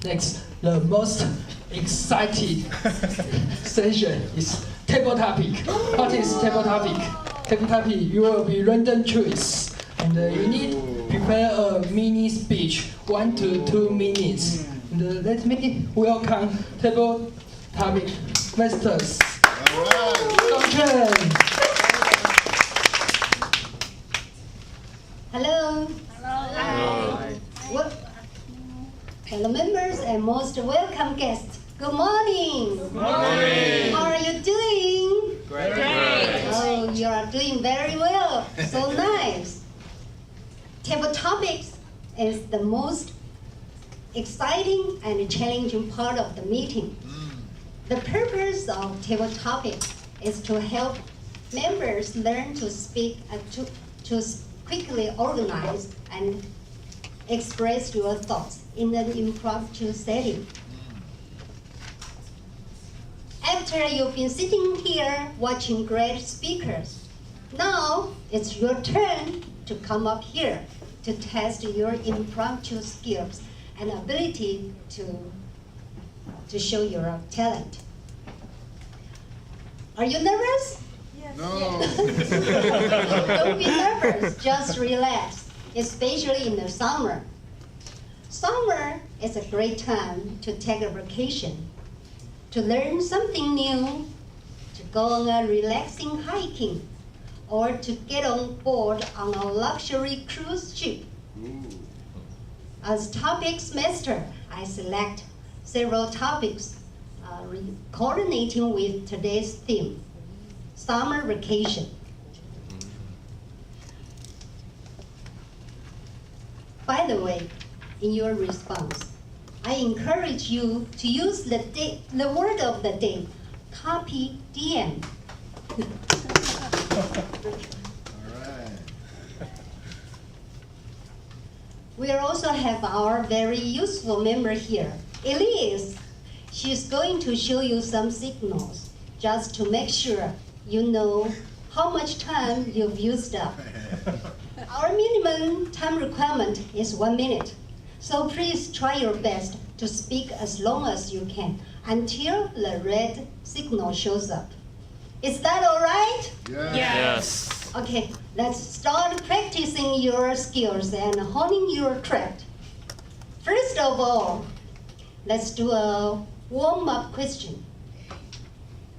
Next, the most exciting session is table topic. What is table topic? Table topic, you will be random choice. And you need to prepare a mini speech, 1 to 2 minutes. And let me welcome table topic masters. Hello. Hi. Hello members and most welcome guests. Good morning. Good morning. How are you doing? Great. Oh, you are doing very well. So nice. Table topics is the most exciting and challenging part of the meeting. The purpose of table topics is to help members learn to speak and to quickly organize and express your thoughts in an impromptu setting. After you've been sitting here watching great speakers, now it's your turn to come up here to test your impromptu skills and ability to show your talent. Are you nervous? Yes. No. Don't be nervous, just relax, especially in the summer. Summer is a great time to take a vacation, to learn something new, to go on a relaxing hiking, or to get on board on a luxury cruise ship. As topics master, I select several topics coordinating with today's theme, summer vacation. By the way, in your response, I encourage you to use the word of the day, copy DM. We also have our very useful member here, Elise. She's going to show you some signals just to make sure you know how much time you've used up. Our minimum time requirement is 1 minute, so please try your best to speak as long as you can until the red signal shows up. Is that all right? Yes. Okay, let's start practicing your skills and honing your craft. First of all, let's do a warm-up question.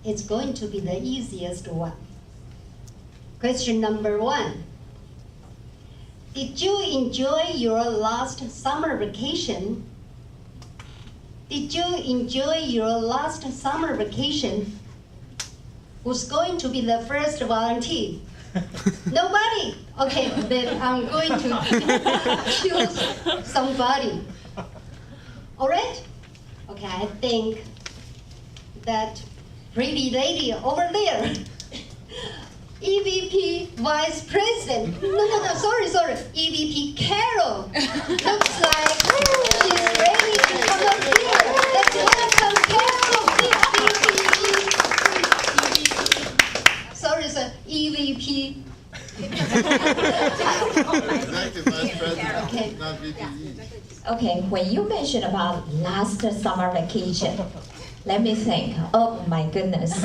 It's going to be the easiest one. Question number 1. Did you enjoy your last summer vacation? Did you enjoy your last summer vacation? Who's going to be the first volunteer? Nobody? Okay, then I'm going to choose somebody. All right? Okay, I think that pretty lady over there, EVP Vice President, no, sorry, EVP Carol, looks like she's ready to come up here. Let's welcome Carol, sorry, sir, EVP. Executive Vice President, Okay. not VPE. Okay, when you mentioned about last summer vacation, let me think. Oh my goodness.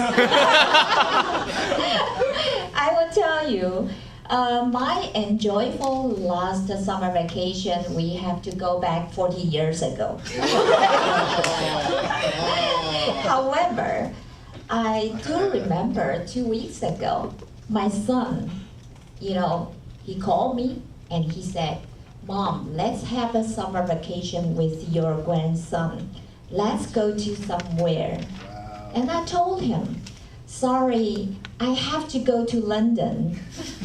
I will tell you, my enjoyable last summer vacation, we have to go back 40 years ago. However, I do remember 2 weeks ago, my son, he called me and he said, "Mom, let's have a summer vacation with your grandson. Let's go to somewhere." Wow. And I told him, "Sorry, I have to go to London.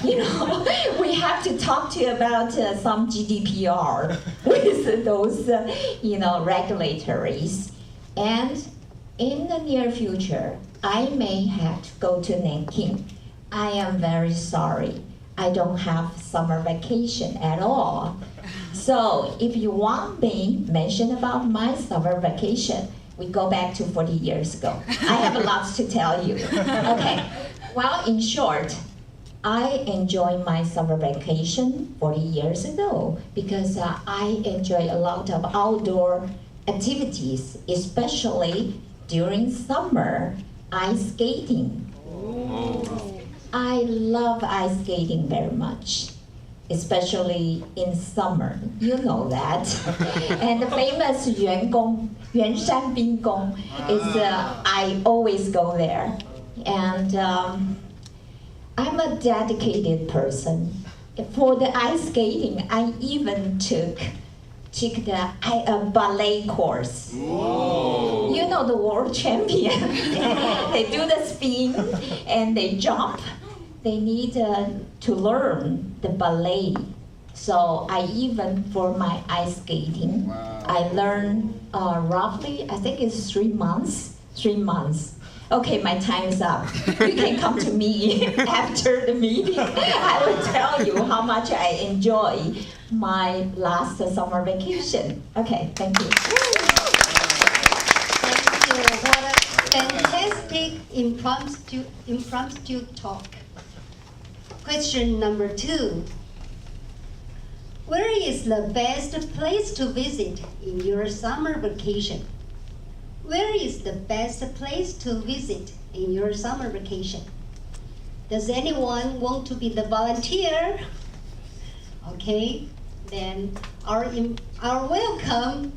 We have to talk to you about some GDPR with those, regulatories. And in the near future, I may have to go to Nanking. I am very sorry. I don't have summer vacation at all. So if you want me mention about my summer vacation, we go back to 40 years ago. I have a lot to tell you." Okay, well, in short, I enjoyed my summer vacation 40 years ago because I enjoy a lot of outdoor activities, especially during summer, ice skating. I love ice skating very much, especially in summer. You know that. And the famous 圆山冰宫 is, I always go there. And I'm a dedicated person. For the ice skating, I even took the ballet course. You know the world champion. They do the spin and they jump. They need to learn the ballet. So I even, for my ice skating, I learned roughly, I think it's 3 months. 3 months. Okay, my time is up. You can come to me after the meeting. I will tell you how much I enjoy my last summer vacation. Okay, thank you. Thank you. What a fantastic impromptu talk. Question number 2. Where is the best place to visit in your summer vacation? Where is the best place to visit in your summer vacation? Does anyone want to be the volunteer? Okay, then our welcome,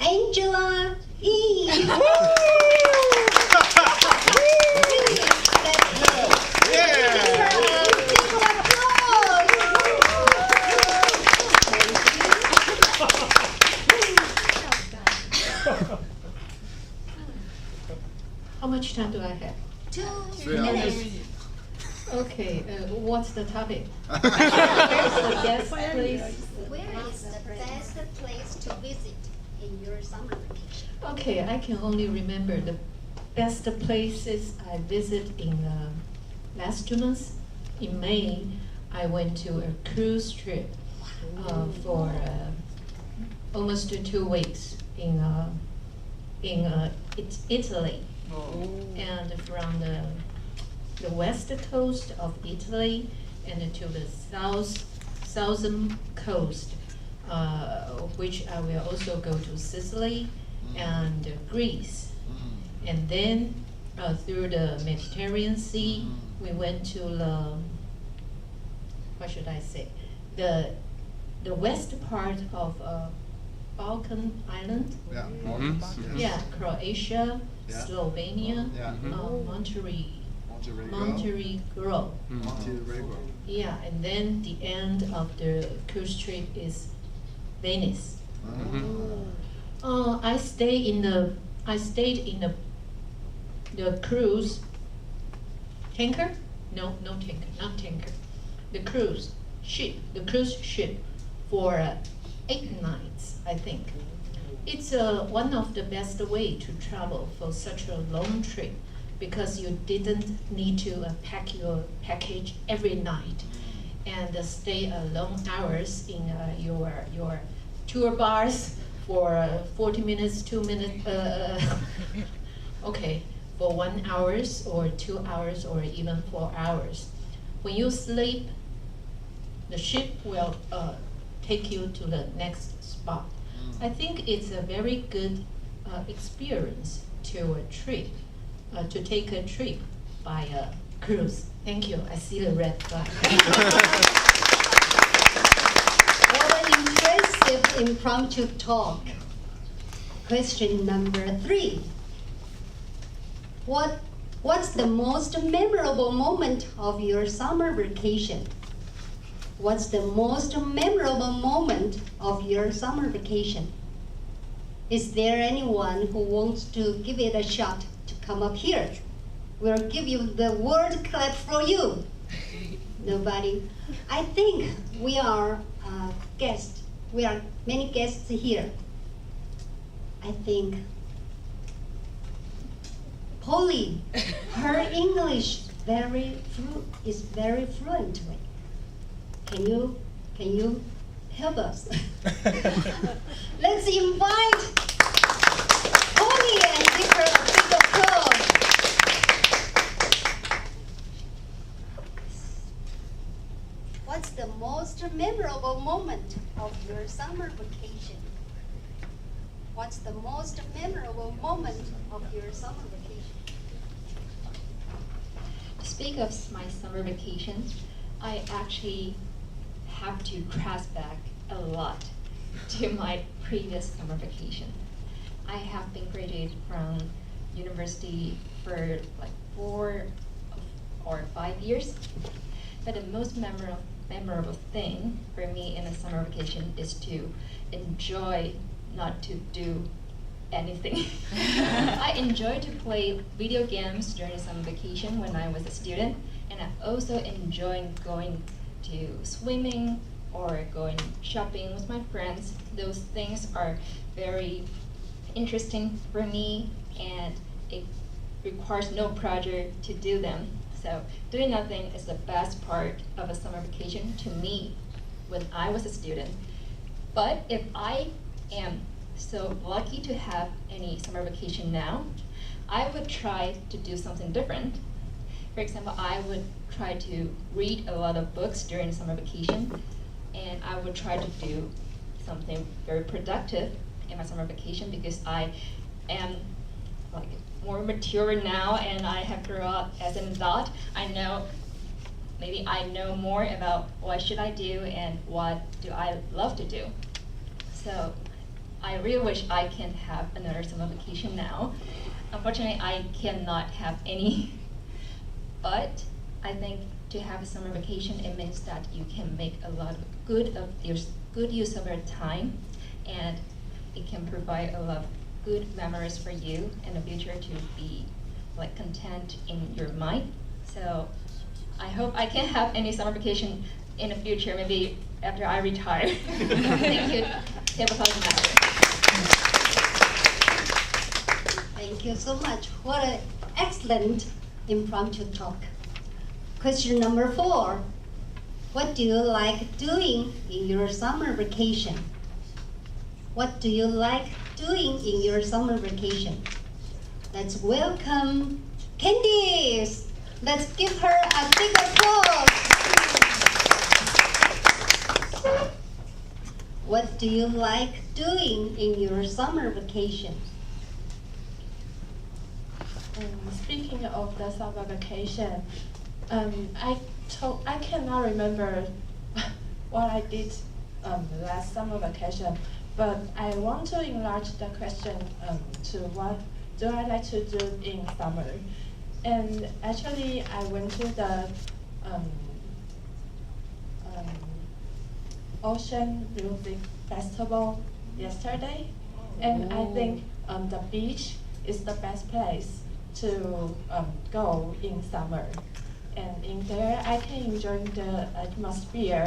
Angela E. How much time do I have? 2 3 hours. minutes. Okay, what's the topic? Where's the best place? Where is the best place to visit in your summer vacation? Okay, I can only remember the best places I visit in last 2 months. In May, I went to a cruise trip for almost 2 weeks in Italy. And from the west coast of Italy and to the southern coast, which I will also go to Sicily and Greece. And then through the Mediterranean Sea, we went to what should I say, the west part of Balkan Island. Yeah. Yeah, Croatia, Yeah. Slovenia, Yeah. Montenegro. Montenegro. Yeah, and then the end of the cruise trip is Venice. I stayed in the cruise tanker. No tanker, not tanker. The cruise ship for 8 nights, I think. It's one of the best way to travel for such a long trip because you didn't need to pack your package every night and stay long hours in your tour bars for 40 minutes, 2 minutes, okay, for 1 hour or 2 hours or even 4 hours. When you sleep, the ship will take you to the next spot. I think it's a very good experience to take a trip by a cruise. Thank you. I see the red flag. What an impressive impromptu talk. Question number 3. What's the most memorable moment of your summer vacation? What's the most memorable moment of your summer vacation? Is there anyone who wants to give it a shot to come up here? We'll give you the word clap for you. Nobody? I think we are guests. We are many guests here. I think Polly, her English is very fluent. Can you help us? Let's invite Polly and give her a big applause. What's the most memorable moment of your summer vacation? What's the most memorable moment of your summer vacation? To speak of my summer vacation, I actually have to trace back a lot to my previous summer vacation. I have been graduated from university for like 4 or 5 years, but the most memorable thing for me in a summer vacation is to enjoy not to do anything. I enjoy to play video games during summer vacation when I was a student, and I also enjoy going to swimming or going shopping with my friends. Those things are very interesting for me, and it requires no pressure to do them. So doing nothing is the best part of a summer vacation to me when I was a student. But if I am so lucky to have any summer vacation now, I would try to do something different. For example, I would try to read a lot of books during summer vacation, and I would try to do something very productive in my summer vacation because I am like more mature now and I have grown up as an adult. Maybe I know more about what should I do and what do I love to do. So I really wish I can have another summer vacation now. Unfortunately, I cannot have any. But I think to have a summer vacation, it means that you can make a lot of good use of your time, and it can provide a lot of good memories for you in the future to be like content in your mind. So I hope I can have any summer vacation in the future, maybe after I retire. Thank you, Toastmaster. Thank you so much. What an excellent impromptu talk. Question number 4. What do you like doing in your summer vacation? What do you like doing in your summer vacation? Let's welcome Candice. Let's give her a big applause. What do you like doing in your summer vacation? Speaking of the summer vacation, I cannot remember what I did last summer vacation, but I want to enlarge the question to what do I like to do in summer. And actually, I went to the Ocean Music Festival yesterday, and I think the beach is the best place to go in summer. And in there, I can enjoy the atmosphere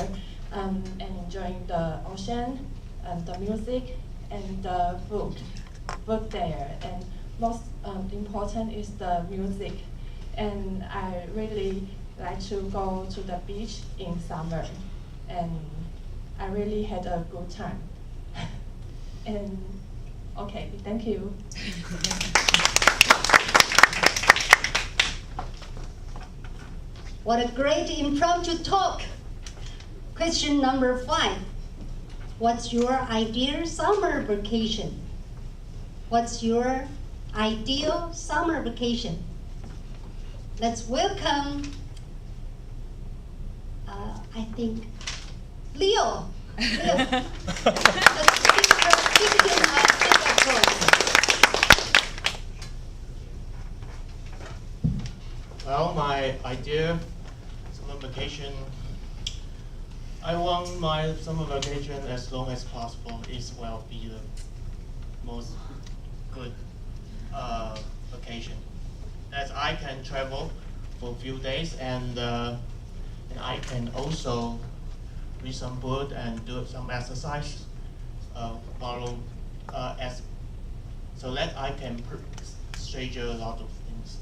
and enjoying the ocean and the music and the food there. And most important is the music. And I really like to go to the beach in summer. And I really had a good time. And okay, thank you. What a great impromptu talk. Question number 5. What's your ideal summer vacation? What's your ideal summer vacation? Let's welcome, I think, Leo. Let's give him a big applause. Well, my idea summer vacation, I want my summer vacation as long as possible. It will be the most good vacation. As I can travel for a few days and I can also read some book and do some exercise, so that I can schedule a lot of things.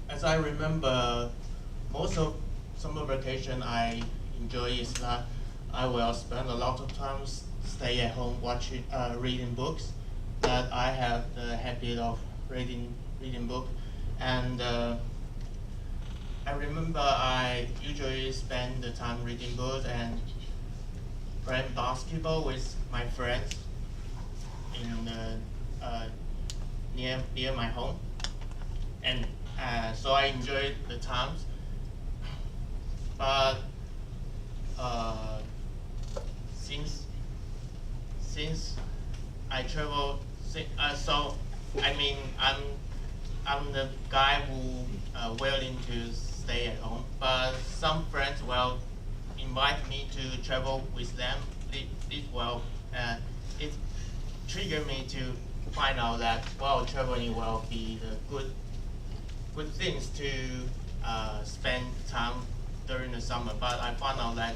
As I remember, most of summer vacation I enjoy is that I will spend a lot of time stay at home watching, reading books. That I have the habit of reading book, and I remember I usually spend the time reading books, and playing basketball with my friends in near my home, and so I enjoyed the times. But since I travel, so I mean I'm the guy who willing to stay at home. But some friends will invite me to travel with them. It triggered me to find out that traveling will be the good things to spend time during the summer. But I found out that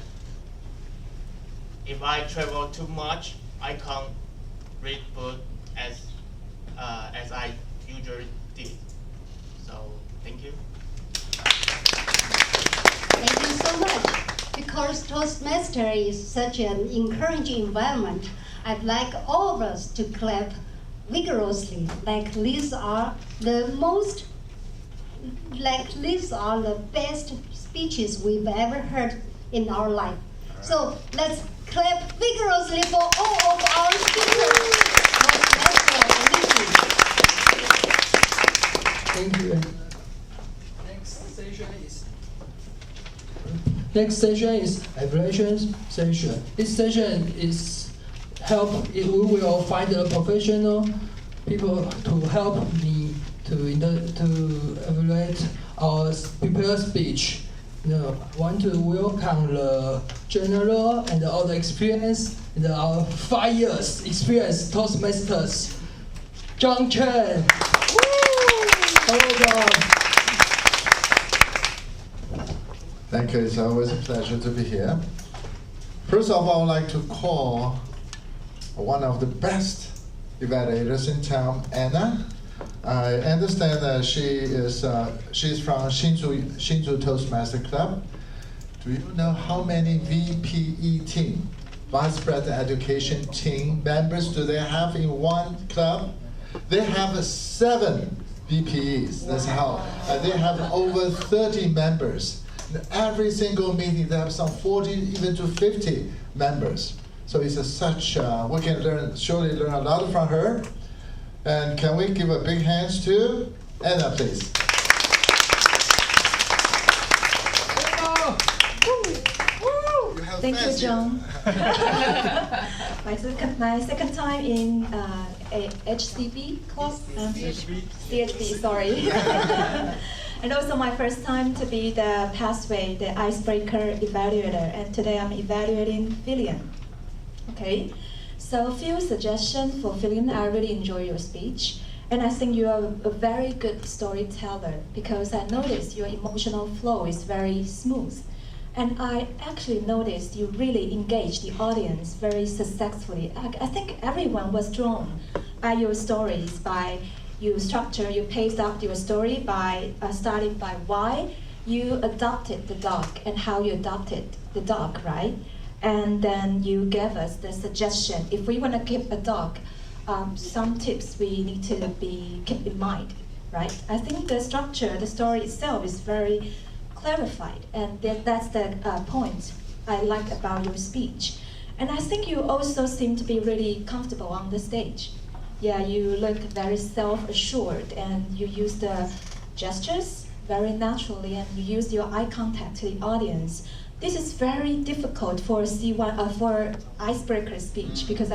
if I travel too much, I can't read book as I usually did. So thank you. Thank you so much. Because Toastmaster is such an encouraging environment, I'd like all of us to clap vigorously, like these are the best speeches we've ever heard in our life. So let's clap vigorously for all of our speakers. Toastmaster and Nikki. Thank you. Next session is evaluation session. This session is we will find a professional people to help me to evaluate our prepared speech. Want to welcome the general and all the experience and our 5 years experience Toastmasters. John Chen. Hello, John. Thank you. It's always a pleasure to be here. First of all, I would like to call one of the best evaluators in town, Anna. I understand that she's from Hsinchu Toastmaster Club. Do you know how many VPE team, Vice President Education team members do they have in one club? They have 7 VPEs. That's how they have over 30 members. Every single meeting, they have some 40, even to 50 members. So it's we can surely learn a lot from her. And can we give a big hands to Anna, please? Thank you, John. my second time in HCB club. CHB, sorry. And also my first time to be the pathway, the icebreaker evaluator. And today I'm evaluating Fillion. Okay, so a few suggestions for Fillion. I really enjoy your speech. And I think you are a very good storyteller because I noticed your emotional flow is very smooth. And I actually noticed you really engaged the audience very successfully. I think everyone was drawn by your stories, by you paced up your story by starting by why you adopted the dog and how you adopted the dog, right? And then you gave us the suggestion, if we want to keep a dog, some tips we need to keep in mind, right? I think the structure, the story itself is very clarified, and that's the point I like about your speech. And I think you also seem to be really comfortable on the stage. Yeah, you look very self-assured, and you use the gestures very naturally, and you use your eye contact to the audience. This is very difficult for C1 for icebreaker speech because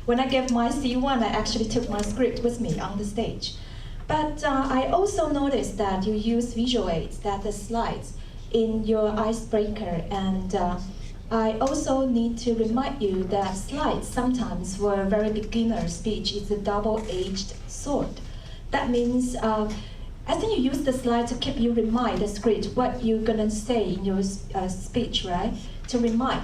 when I gave my C1, I actually took my script with me on the stage. But I also noticed that you use visual aids, that the slides in your icebreaker, and I also need to remind you that slides sometimes for a very beginner speech is a double-edged sword. That means I think you use the slide to keep you remind the script what you're gonna say in your speech, right? To remind,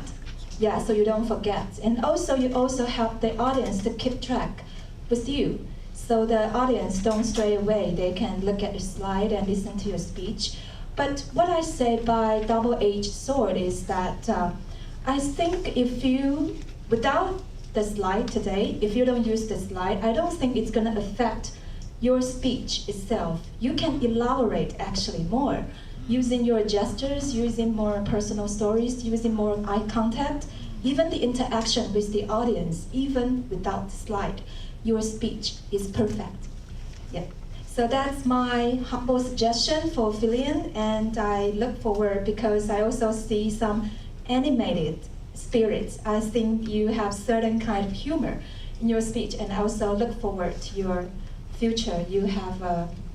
yeah, so you don't forget. And also you also help the audience to keep track with you. So the audience don't stray away. They can look at the slide and listen to your speech. But what I say by double-edged sword is that I think without the slide today, if you don't use the slide, I don't think it's gonna affect your speech itself. You can elaborate actually more, using your gestures, using more personal stories, using more eye contact. even the interaction with the audience, even without slide, your speech is perfect. Yeah. So that's my humble suggestion for Fillion, and I look forward because I also see some animated spirits. I think you have certain kind of humor in your speech, and I also look forward to your future. You're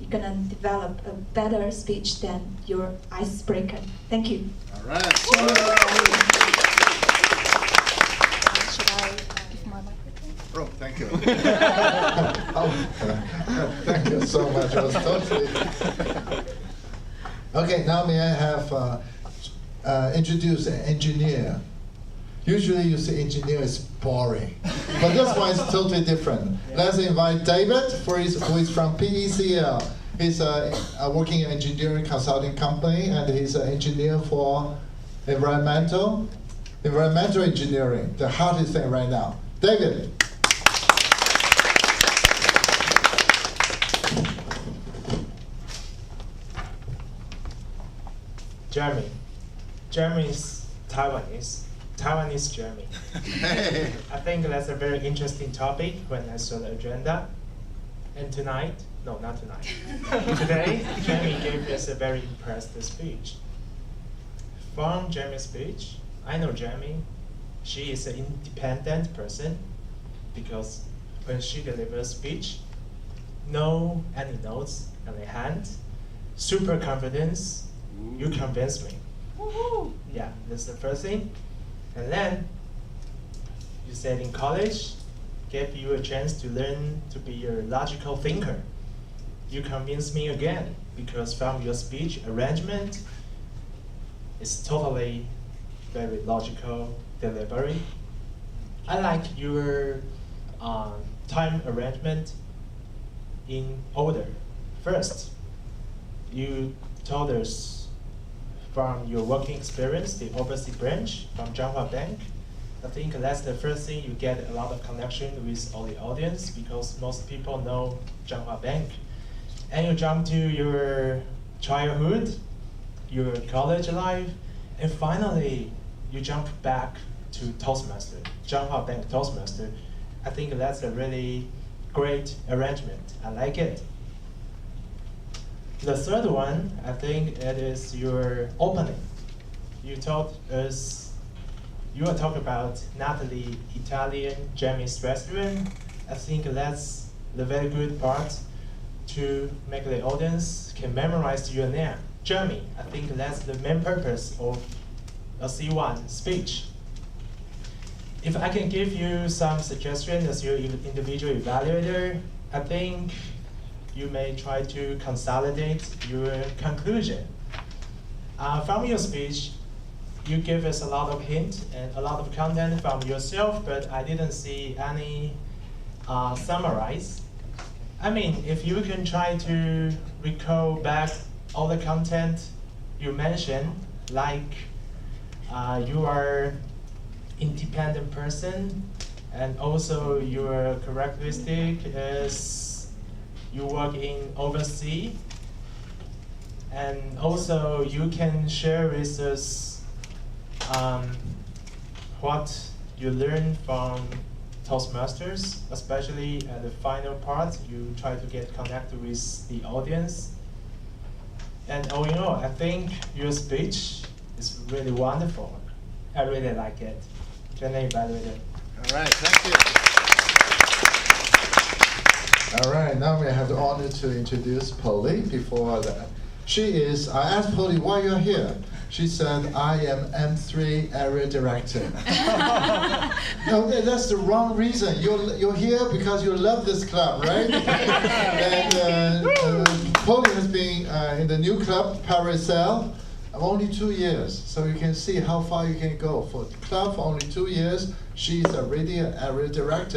gonna develop a better speech than your icebreaker. Thank you. All right. Should I give my microphone? Oh, thank you. Thank you so much. I was totally. Okay, now may I have introduce an engineer. Usually you say engineer is boring, but this one is totally different. Let's invite David, who is from PECL. He's working in engineering consulting company, and he's an engineer for environmental engineering, the hottest thing right now. David. Jeremy. Jeremy is Taiwanese Jeremy. I think that's a very interesting topic when I saw the agenda. And tonight, no, not tonight. Today, Jeremy gave us a very impressive speech. From Jeremy's speech, I know Jeremy. She is an independent person because when she delivers speech, no any notes on the hand, super confidence. You convince me. Yeah, that's the first thing. And then you said in college, gave you a chance to learn to be a logical thinker. You convinced me again because from your speech arrangement, it's totally very logical delivery. I like your time arrangement in order. First, you told us from your working experience, the overseas branch from Zhanghua Bank. I think that's the first thing you get a lot of connection with all the audience because most people know Zhanghua Bank. And you jump to your childhood, your college life, and finally you jump back to Toastmaster, Zhanghua Bank Toastmaster. I think that's a really great arrangement. I like it. The third one, I think it is your opening. You told us, you were talking about Natalie Italian Jeremy's restaurant. I think that's the very good part to make the audience can memorize your name. Jeremy, I think that's the main purpose of a C1 speech. If I can give you some suggestions as your individual evaluator, I think you may try to consolidate your conclusion. From your speech, you give us a lot of hint and a lot of content from yourself, but I didn't see any summarize. I mean, if you can try to recall back all the content you mentioned, like you are independent person, and also your characteristic is you work in overseas, and also you can share with us what you learned from Toastmasters, especially at the final part, you try to get connected with the audience. And all in all, I think your speech is really wonderful. I really like it. Can I evaluate it? All right, thank you. All right, now we have the honor to introduce Polly. Before that, I asked Polly why you're here. She said, I am M3 area director. No, that's the wrong reason. You're here because you love this club, right? And Polly has been in the new club, Paracel, only 2 years. So you can see how far you can go. For the club for only 2 years, she's already an area director.